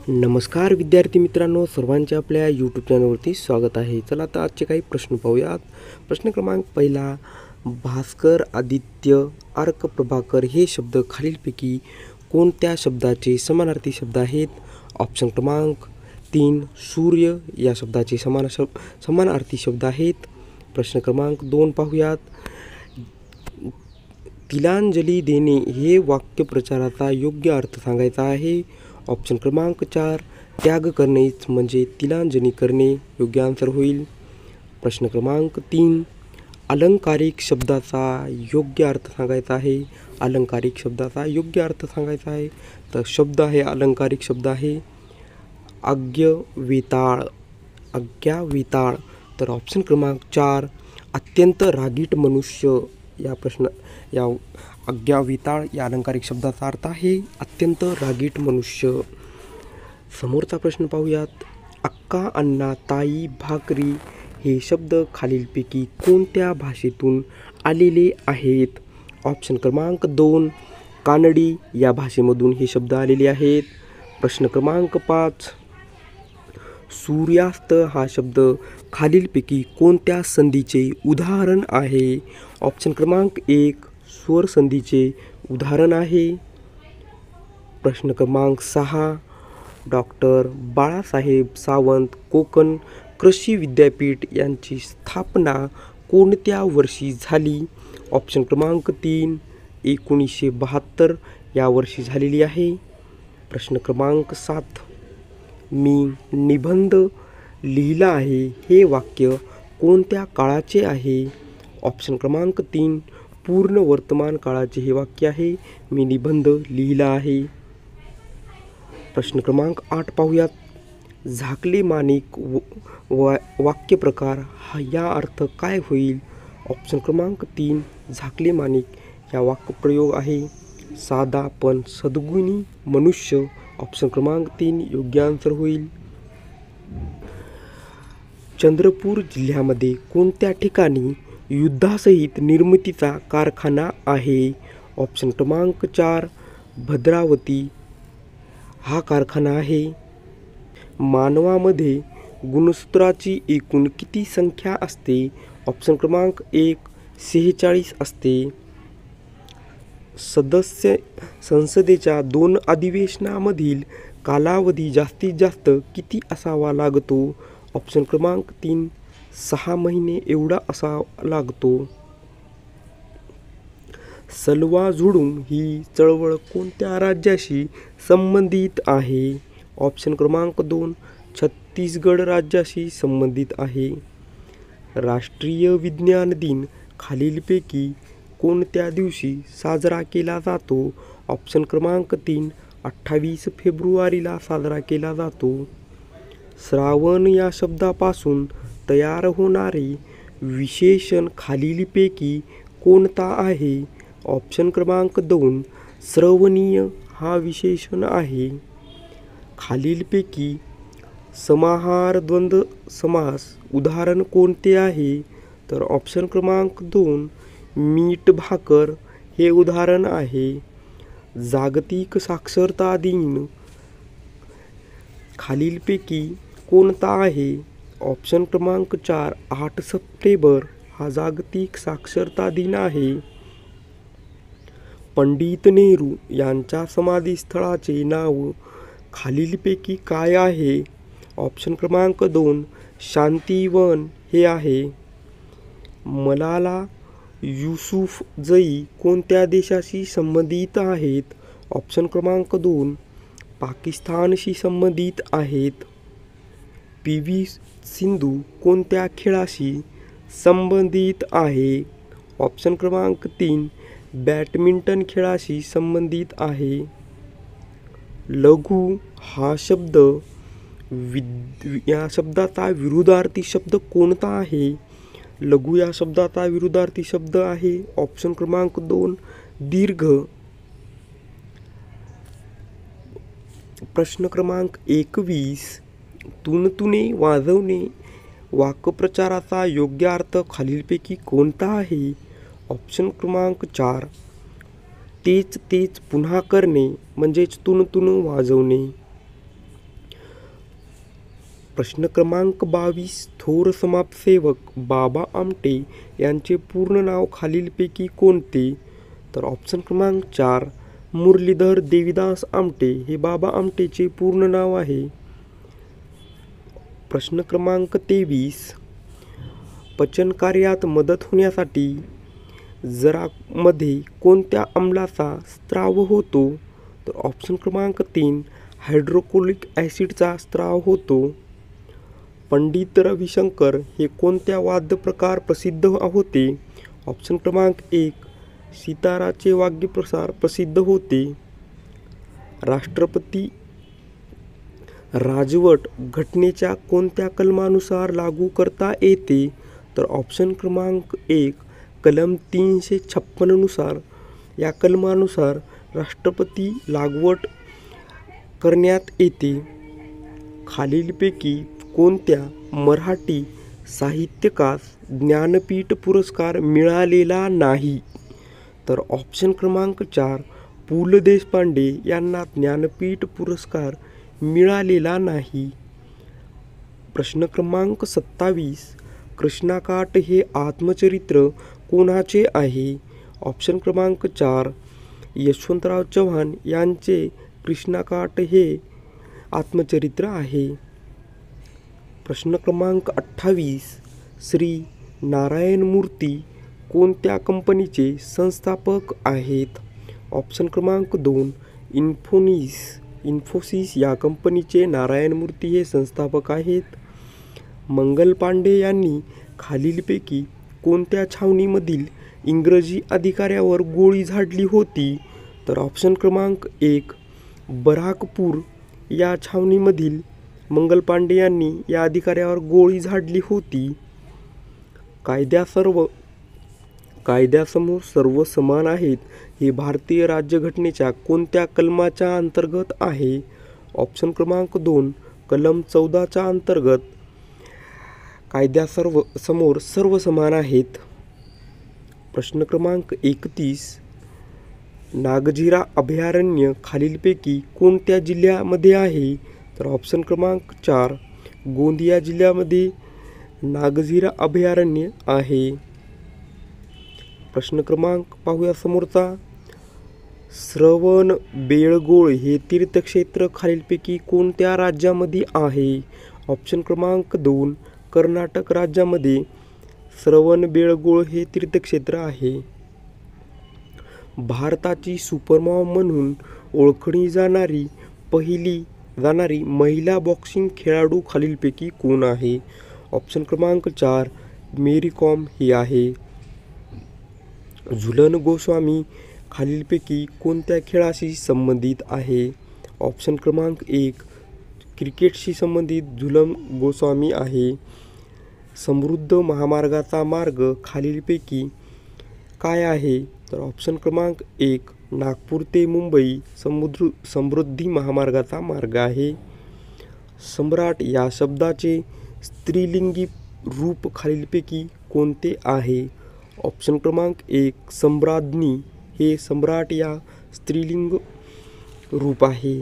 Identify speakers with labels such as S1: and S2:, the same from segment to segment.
S1: नमस्कार विद्यार्थी मित्रांनो, सर्वांचे आपल्या यूट्यूब चॅनलवरती स्वागत आहे. चला आता आजचे काही प्रश्न पाहूयात. प्रश्न क्रमांक पहिला, भास्कर, आदित्य, अर्क, प्रभाकर हे शब्द खालीलपैकी कोणत्या शब्दाचे समानार्थी शब्द आहेत? ऑप्शन क्रमांक 3, सूर्य या शब्दाचे समानार्थी शब्द आहेत. प्रश्न क्रमांक 2 पाहूयात. तिलांजली देणे हे वाक्यप्रचाराचा योग्य अर्थ सांगायचा आहे. ऑप्शन क्रमांक 4, त्याग करणेच म्हणजे तिलांजली करणे योग्य आन्सर होईल. प्रश्न क्रमांक 3, अलंकारिक शब्दाचा योग्य अर्थ सांगायचा आहे. अलंकारिक शब्दाचा योग्य अर्थ सांगायचा आहे. तर शब्द आहे, अलंकारिक शब्द आहे आज्ञावेताळ. आज्ञावेताळ. तर ऑप्शन क्रमांक 4, अत्यंत रागीट मनुष्य या आज्ञावेताळ या अलंकारिक शब्दाचा अर्थ आहे अत्यंत रागीट मनुष्य. समोरचा प्रश्न पाहूयात. अक्का, अण्णा, ताई, भाकरी हे शब्द खालीलपैकी कोणत्या भाषेतून आलेले आहेत? ऑप्शन क्रमांक 2, कानडी या भाषेमधून हे शब्द आलेले आहेत. प्रश्न क्रमांक 5, सूर्यास्त हा शब्द खालीलपैकी कोणत्या संधीचे उदाहरण आहे? ऑप्शन क्रमांक 1, स्वर संधीचे उदाहरण आहे. प्रश्न क्रमांक 6, डॉक्टर बाळासाहेब सावंत कोकण कृषी विद्यापीठ यांची स्थापना कोणत्या वर्षी झाली? ऑप्शन क्रमांक 3, 1972 या वर्षी झालेली आहे. प्रश्न क्रमांक 7, मी निबंध लिहिला आहे हे वाक्य कोणत्या काळाचे आहे? ऑप्शन क्रमांक 3, पूर्ण वर्तमान काळाचे हे वाक्य आहे. मी निबंध लिहिला आहे. प्रश्न क्रमांक 8 पाहूयात. झाकले माणिक वाक्यप्रकार या अर्थ काय होईल? ऑप्शन क्रमांक 3, झाकले माणिक या वाक्यप्रयोग आहे साधा पण सद्गुणी मनुष्य. ऑप्शन क्रमांक 3 योग्य आन्सर होईल. चंद्रपूर जिल्ह्यामध्ये कोणत्या ठिकाणी युद्धासहित निर्मितीचा कारखाना आहे? ऑप्शन क्रमांक 4, भद्रावती हा कारखाना आहे. मानवामध्ये गुणसूत्राची एकूण किती संख्या असते? ऑप्शन क्रमांक 1, 46 असते. संसदेच्या 2 अधिवेशनामधील कालावधी जास्तीत जास्त किती असावा लागतो? ऑप्शन क्रमांक 3, 6 महिने एवढा असावा लागतो. सलवा झुडूम ही चळवळ कोणत्या राज्याशी संबंधित आहे? ऑप्शन क्रमांक 2, छत्तीसगड राज्याशी संबंधित आहे. राष्ट्रीय विज्ञान दिन खालीलपैकी कोणत्या दिवशी साजरा केला जातो? ऑप्शन क्रमांक 3, 28 फेब्रुवारीला साजरा केला जातो. श्रावण या शब्दापासून तयार होणारे विशेषण खालीलपैकी कोणता आहे? ऑप्शन क्रमांक 2, श्रवणीय हा विशेषण आहे. खालीलपैकी समाहार द्वंद्व समास उदाहरण कोणते आहे? तर ऑप्शन क्रमांक 2, मीठ भाकर हे उदाहरण आहे. जागतिक साक्षरता दिन खालीलपैकी कोणता आहे? ऑप्शन क्रमांक 4, 8 सप्टेंबर हा जागतिक साक्षरता दिन आहे. पंडित नेहरू यांच्या समाधीस्थळाचे नाव खालीलपैकी काय आहे? ऑप्शन क्रमांक 2, शांतिवन हे आहे. मलाला युसूफजई कोणत्या देशाशी संबंधित आहेत? ऑप्शन क्रमांक 2, पाकिस्तानशी संबंधित आहेत. पी.व्ही. सिंधू कोणत्या खेळाशी संबंधित आहे? ऑप्शन क्रमांक 3, बॅडमिंटन खेळाशी संबंधित आहे. लघु हा शब्द या शब्दाचा विरुद्धार्थी शब्द कोणता आहे? लघु या शब्दाचा विरुद्धार्थी शब्द आहे ऑप्शन क्रमांक 2, दीर्घ. प्रश्न क्रमांक 21, तुणतुणे वाजवणे वाक्प्रचाराचा योग्य अर्थ खालीलपैकी कोणता आहे? ऑप्शन क्रमांक 4, तेच तेच पुन्हा करणे म्हणजेच तुणतुण वाजवणे. प्रश्न क्रमांक 22. थोर समाजसेवक बाबा आमटे यांचे पूर्ण नाव खालीलपैकी कोणते? तर ऑप्शन क्रमांक 4 मुरलीधर देवीदास आमटे हे बाबा आमटेचे पूर्ण नाव आहे. प्रश्न क्रमांक 23. पचन कार्यात मदत होण्यासाठी जरामध्ये कोणत्या आम्लाचा स्त्राव होतो? तर ऑप्शन क्रमांक 3 हायड्रोक्लोरिक ॲसिडचा स्त्राव होतो. पंडित रविशंकर हे कोणत्या वाद्यप्रकार प्रसिद्ध होते? ऑप्शन क्रमांक 1 सिताराचे वाद्यप्रकार प्रसिद्ध होते. राष्ट्रपती राजवट घटनेच्या कोणत्या कलमानुसार लागू करता येते? तर ऑप्शन क्रमांक 1 कलम 356 नुसार या कलमानुसार राष्ट्रपती लागवट करण्यात येते. खालीलपैकी कोणत्या मराठी साहित्यिकास ज्ञानपीठ पुरस्कार मिळालेला नाही? तर ऑप्शन क्रमांक 4 पु ल देशपांडे यांना ज्ञानपीठ पुरस्कार मिळालेला नाही. प्रश्न क्रमांक 27. कृष्णाकाठ हे आत्मचरित्र कोणाचे आहे? ऑप्शन क्रमांक 4 यशवंतराव चव्हाण यांचे कृष्णाकाठ हे आत्मचरित्र आहे. प्रश्न क्रमांक 28. श्री नारायण मूर्ती कोणत्या कंपनीचे संस्थापक आहेत? ऑप्शन क्रमांक 2 इन्फोसिस या कंपनीचे नारायण मूर्ती हे संस्थापक आहेत. मंगल पांडे यांनी खालीलपैकी कोणत्या छावणीमधील इंग्रजी अधिकाऱ्यावर गोळी झाडली होती? तर ऑप्शन क्रमांक 1 बराकपूर या छावणीमधील मंगल पांडे यांनी या अधिकाऱ्यावर गोळी झाडली होती. कायद्यासमोर सर्व समान आहेत हे भारतीय राज्यघटनेच्या कोणत्या कलमाच्या अंतर्गत आहे? ऑप्शन क्रमांक 2 कलम 14च्या अंतर्गत कायद्यासमोर सर्व समान आहेत. प्रश्न क्रमांक 31. नागझिरा अभयारण्य खालीलपैकी कोणत्या जिल्ह्यामध्ये आहे? तर ऑप्शन क्रमांक 4 गोंदिया जिल्ह्यामध्ये नागझिरा अभयारण्य आहे. प्रश्न क्रमांक पाहूया समोरचा. श्रवणबेळगोळ हे तीर्थक्षेत्र खालीलपैकी कोणत्या राज्यामध्ये आहे? ऑप्शन क्रमांक 2 कर्नाटक राज्यामध्ये श्रवणबेळगोळ हे तीर्थक्षेत्र आहे. भारताची सुपरमॉम म्हणून ओळखली जाणारी महिला बॉक्सिंग खेळाडू खालीलपैकी कोण आहे? ऑप्शन क्रमांक 4 मेरी कॉम ही आहे. झुलन गोस्वामी खालीलपैकी कोणत्या खेळाशी संबंधित आहे? ऑप्शन क्रमांक 1 क्रिकेटशी संबंधित झुलन गोस्वामी आहे. समृद्ध महामार्गाचा मार्ग खालीलपैकी काय आहे? तर ऑप्शन क्रमांक 1 नागपूर ते मुंबई समृद्धी महामार्गाचा मार्ग आहे. सम्राट या शब्दाचे स्त्रीलिंगी रूप खालीलपैकी कोणते आहे? ऑप्शन क्रमांक 1 सम्राज्ञी हे सम्राट या स्त्रीलिंग रूप आहे.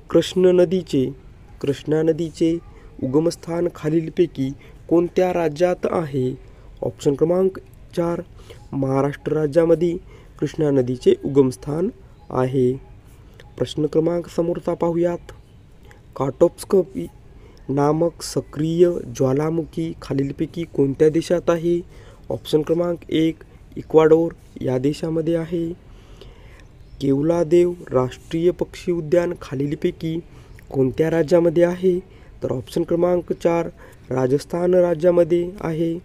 S1: कृष्णा नदीचे उगमस्थान खालीलपैकी कोणत्या राज्यात आहे? ऑप्शन क्रमांक 4 महाराष्ट्र राज्यामध्ये कृष्णा नदीचे उगमस्थान आहे. प्रश्न क्रमांक समोरचा पाहूयात. काटोप्स्की नामक सक्रिय ज्वालामुखी खालीलपैकी कोणत्या देशात आहे? ऑप्शन क्रमांक 1 इक्वाडोर या देशामध्ये आहे. केवलादेव राष्ट्रीय पक्षी उद्यान खालीलपैकी कोणत्या राज्यामध्ये आहे? तर ऑप्शन क्रमांक 4 राजस्थान राज्यामध्ये आहे.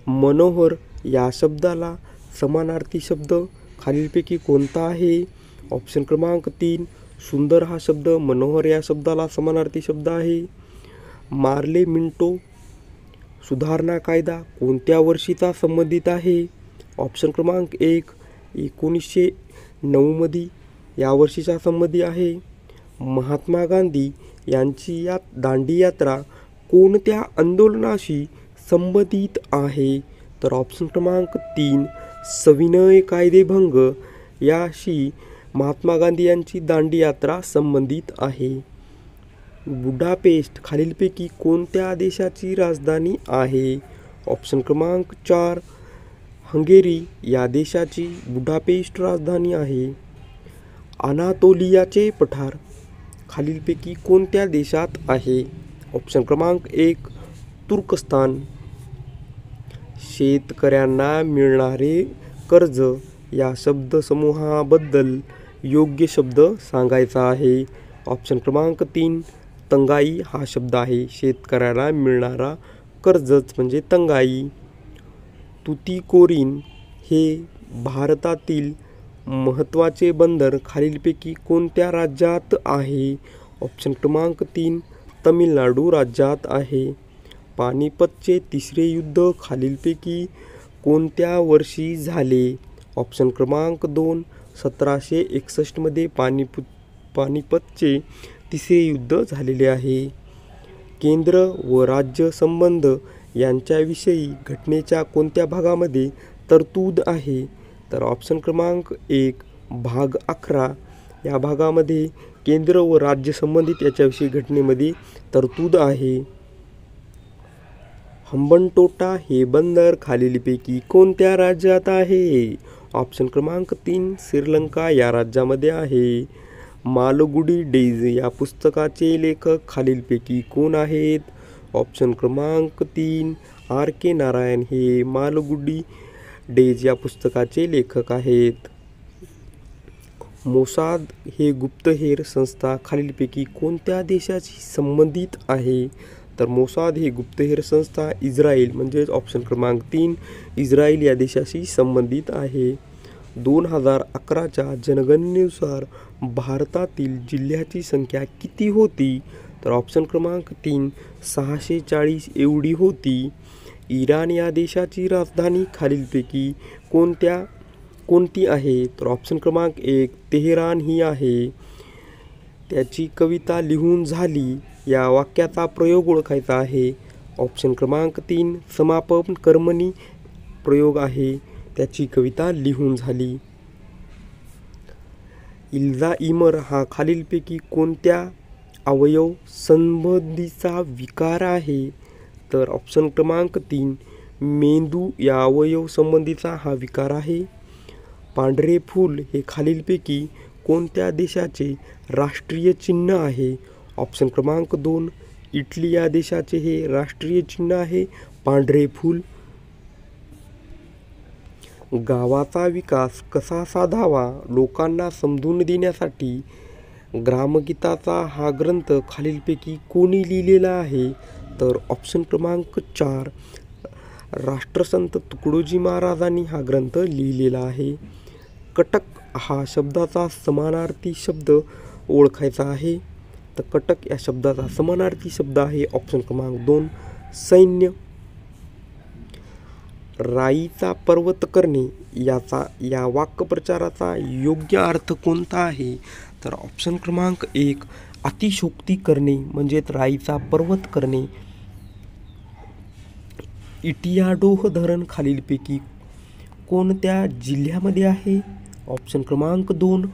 S1: मनोहर या शब्दाला समानार्थी शब्द खालीलपैकी कोणता आहे? ऑप्शन क्रमांक 3 सुंदर हा शब्द मनोहर या शब्दाला समानार्थी शब्द आहे. मार्ले मिंटो सुधारणा कायदा कोणत्या वर्षीचा संबंधित आहे? ऑप्शन क्रमांक 1 1909 मध्ये या वर्षीचा संबंधी आहे. महात्मा गांधी यांची दांडी यात्रा कोणत्या आंदोलनाशी संबंधित आहे? तर ऑप्शन क्रमांक 3 सविनय कायदेभंग याशी महात्मा गांधी यांची दांडी यात्रा संबंधित आहे. बुडापेस्ट खालीलपैकी कोणत्या देशाची राजधानी आहे? ऑप्शन क्रमांक 4 हंगेरी या देशाची बुडापेस्ट राजधानी आहे. अनातोलियाचे पठार खालीलपैकी कोणत्या देशात आहे? ऑप्शन क्रमांक 1 तुर्कस्तान. शेतकऱ्यांना मिळणारे कर्ज या शब्दसमूहाबद्दल योग्य शब्द सांगायचा आहे. ऑप्शन क्रमांक 3 तंगाई हा शब्द आहे. शेतकऱ्याला मिळणारा कर्जच म्हणजे तंगाई. तुतीकोरीन हे भारतातील महत्त्वाचे बंदर खालीलपैकी कोणत्या राज्यात आहे? ऑप्शन क्रमांक 3 तमिळनाडू राज्यात आहे. पानिपतचे तिसरे युद्ध खालीलपैकी कोणत्या वर्षी झाले? ऑप्शन क्रमांक 2 1761 मध्ये पानिपतचे तिसरे युद्ध झालेले आहे. केंद्र व राज्य संबंध यांच्याविषयी घटनेच्या कोणत्या भागामध्ये तरतूद आहे? तर ऑप्शन क्रमांक 1 भाग 11 या भागामध्ये केंद्र व राज्य संबंधित याच्याविषयी घटनेमध्ये तरतूद आहे. हंबनटोटा हे बंदर खालीलपैकी कोणत्या राज्यात आहे? ऑप्शन क्रमांक 3 श्रीलंका या राज्यामध्ये आहे. मालगुडी डेज या पुस्तकाचे लेखक खालीलपैकी कोण आहेत? ऑप्शन क्रमांक 3 R.K. नारायण हे मालगुडी डेज या पुस्तकाचे लेखक आहेत. मोसाद हे गुप्तहेर संस्था खालीलपैकी कोणत्या देशाशी संबंधित आहे? तर मोसाद ही गुप्तहेर संस्था इस्रायल म्हणजेच ऑप्शन क्रमांक 3 इस्रायल या देशाशी संबंधित आहे. 2011च्या जनगणनेनुसार भारतातील जिल्ह्याची संख्या किती होती? तर ऑप्शन क्रमांक 3 640 एवढी होती. इराण या देशाची राजधानी खालीलपैकी कोणती आहे? तर ऑप्शन क्रमांक 1 तेहरान ही आहे. त्याची कविता लिहून झाली या वाक्याचा प्रयोग ओळखायचा आहे. ऑप्शन क्रमांक 3 समापन कर्मणी प्रयोग आहे. त्याची कविता लिहून झाली. अल्झाइमर हा खालीलपैकी कोणत्या अवयव संबंधीचा विकार आहे? तर ऑप्शन क्रमांक 3 मेंदू या अवयव संबंधीचा हा विकार आहे. पांढरे फूल हे खालीलपैकी कोणत्या देशाचे राष्ट्रीय चिन्ह आहे? ऑप्शन क्रमांक 2 इटली या देशाचे हे राष्ट्रीय चिन्ह आहे पांढरे फूल. गावाचा विकास कसा साधावा लोकांना समजून देण्यासाठी ग्रामगीताचा हा ग्रंथ खालीलपैकी कोणी लिहिलेला आहे? तर ऑप्शन क्रमांक 4 राष्ट्रसंत तुकडोजी महाराजांनी हा ग्रंथ लिहिलेला आहे. कटक हा शब्दाचा समानार्थी शब्द ओळखायचा आहे. तर कटक या शब्दाचा समानार्थी शब्द आहे ऑप्शन क्रमांक 2 सैन्य. राईचा पर्वत करणे या वाक्प्रचाराचा योग्य अर्थ कोणता आहे? तर ऑप्शन क्रमांक 1 अतिशयोक्ती करणे म्हणजेच राईचा पर्वत करणे. इटियाडोह धरण खालीलपैकी कोणत्या जिल्ह्यामध्ये आहे? ऑप्शन क्रमांक 2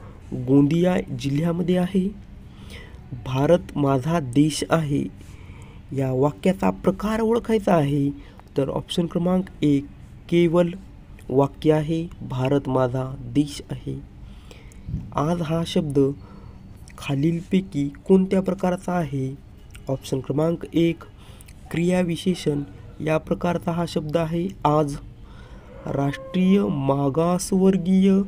S1: गोंदिया जिल्ह्यामध्ये आहे. भारत माझा देश आहे या वाक्याचा प्रकार ओळखायचा आहे. तर ऑप्शन क्रमांक 1 केवल वाक्य आहे भारत माझा देश आहे. आज हा शब्द खालीलपैकी कोणत्या प्रकारचा आहे? ऑप्शन क्रमांक 1 क्रियाविशेषण या प्रकारचा हा शब्द आहे आज. राष्ट्रीय मागासवर्गीय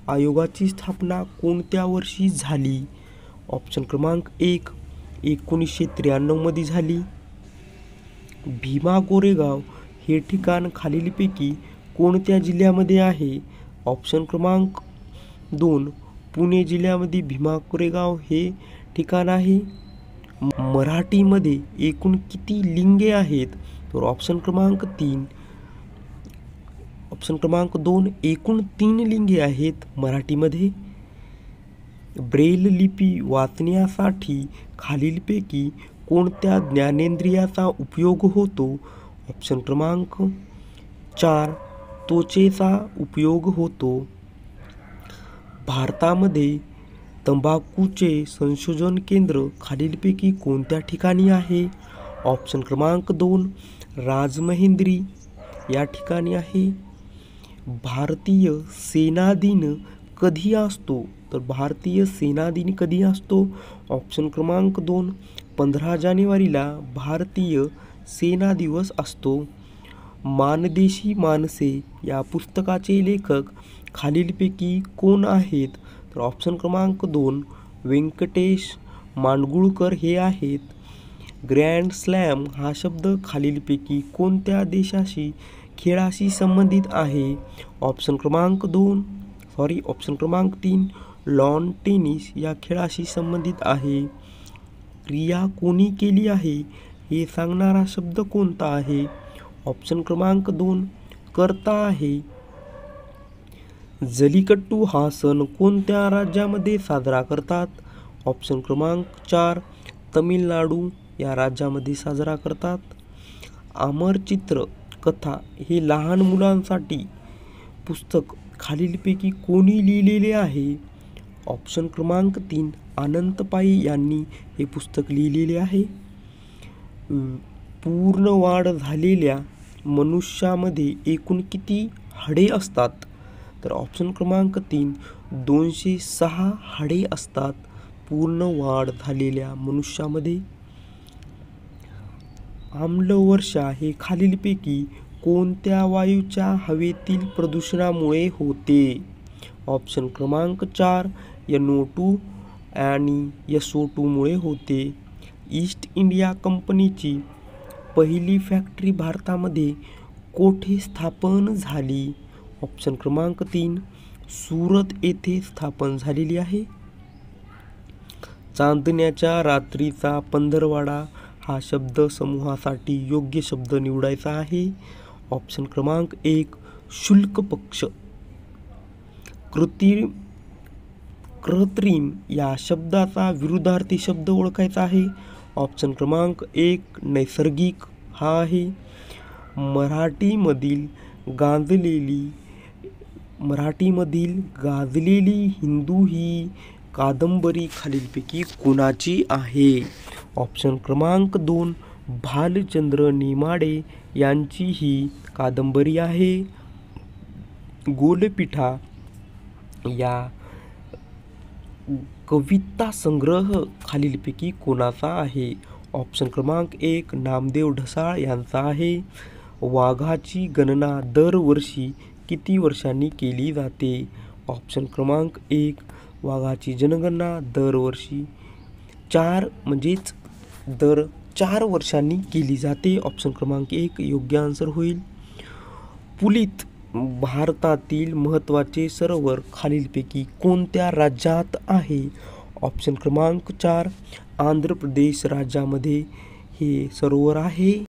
S1: आयोगाची स्थापना कोणत्या वर्षी झाली? ऑप्शन क्रमांक 1 1993 मध्ये झाली. भीमा कोरेगाव हे ठिकाण खालीलपैकी कोणत्या जिल्ह्यामध्ये आहे? ऑप्शन क्रमांक 2 पुणे जिल्ह्यामध्ये भीमा कोरेगाव हे ठिकाण आहे. मराठीमध्ये एकूण किती लिंगे आहेत? तर ऑप्शन क्रमांक 2 एकूण 3 लिंगे आहेत मराठीमध्ये. ब्रेल लिपी वाचण्यासाठी खालीलपैकी कोणत्या ज्ञानेंद्रियाचा उपयोग होतो? ऑप्शन क्रमांक 4 त्वचेचा उपयोग होतो. भारतामध्ये तंबाखूचे संशोधन केंद्र खालीलपैकी कोणत्या ठिकाणी आहे? ऑप्शन क्रमांक 2 राजमहेंद्री या ठिकाणी आहे. भारतीय सेना दिन कधी असतो? तर भारतीय सेना दिन कधी असतो? ऑप्शन क्रमांक 2 15 जानेवारीला भारतीय सेना दिवस असतो. मानदेशी माणसे या पुस्तकाचे लेखक खालीलपैकी कोण आहेत? तर ऑप्शन क्रमांक 2 व्यंकटेश माडगूळकर हे आहेत. ग्रँड स्लॅम हा शब्द खालीलपैकी कोणत्या खेळाशी संबंधित आहे? ऑप्शन क्रमांक 3 लॉन टेनिस या खेळाशी संबंधित आहे. क्रिया कोणी केली आहे हे सांगणारा शब्द कोणता आहे? ऑप्शन क्रमांक 2 कर्ता आहे. जल्लीकट्टू हा सण कोणत्या राज्यामध्ये साजरा करतात? ऑप्शन क्रमांक 4 तमिळनाडू या राज्यामध्ये साजरा करतात. अमरचित्र कथा हे लहान मुलांसाठी पुस्तक खालीलपैकी कोणी लिहिलेले आहे? ऑप्शन क्रमांक 3 अनंत पै यांनी हे पुस्तक लिहिलेले आहे. पूर्ण वाढ झालेल्या मनुष्यामध्ये एकूण किती हाडे असतात? तर ऑप्शन क्रमांक 3 206 हाडे असतात पूर्ण वाढ झालेल्या मनुष्यामध्ये. आम्लवर्षा हे खालीलपैकी कोणत्या वायूच्या हवेतील प्रदूषणामुळे होते? ऑप्शन क्रमांक 4 NO2 आणि SO2 मुळे होते. ईस्ट इंडिया कंपनीची पहिली फॅक्टरी भारतामध्ये कोठे स्थापन झाली? ऑप्शन क्रमांक 3 सुरत येथे स्थापन झालेली आहे. चांदण्याच्या रात्रीचा पंधरवाडा हा शब्द समूहासाठी योग्य शब्द निवडायचा आहे. ऑप्शन क्रमांक 1 शुक्ल पक्ष. कृत्रिम या शब्दाचा विरुद्धार्थी शब्द ओळखायचा आहे. ऑप्शन क्रमांक 1 नैसर्गिक हा आहे. मराठीमधील गाजलेली हिंदू ही कादंबरी खालीलपैकी कोणाची आहे? ऑप्शन क्रमांक 2 भालचंद्र नेमाडे यांची ही कादंबरी आहे. गोलपिठा या कविता संग्रह खालीलपैकी कोणाचा आहे? ऑप्शन क्रमांक 1 नामदेव ढसाळ यांचा आहे. वाघाची गणना दरवर्षी किती वर्षांनी केली जाते? ऑप्शन क्रमांक 1 वाघाची जनगणना दरवर्षी 4 वर्षांनी केली जाते. ऑप्शन क्रमांक 1 योग्य आन्सर होईल. पुलित भारतातील महत्त्वाचे सरोवर खालीलपैकी कोणत्या राज्यात आहे? ऑप्शन क्रमांक 4 आंध्र प्रदेश राज्यामध्ये हे सरोवर आहे.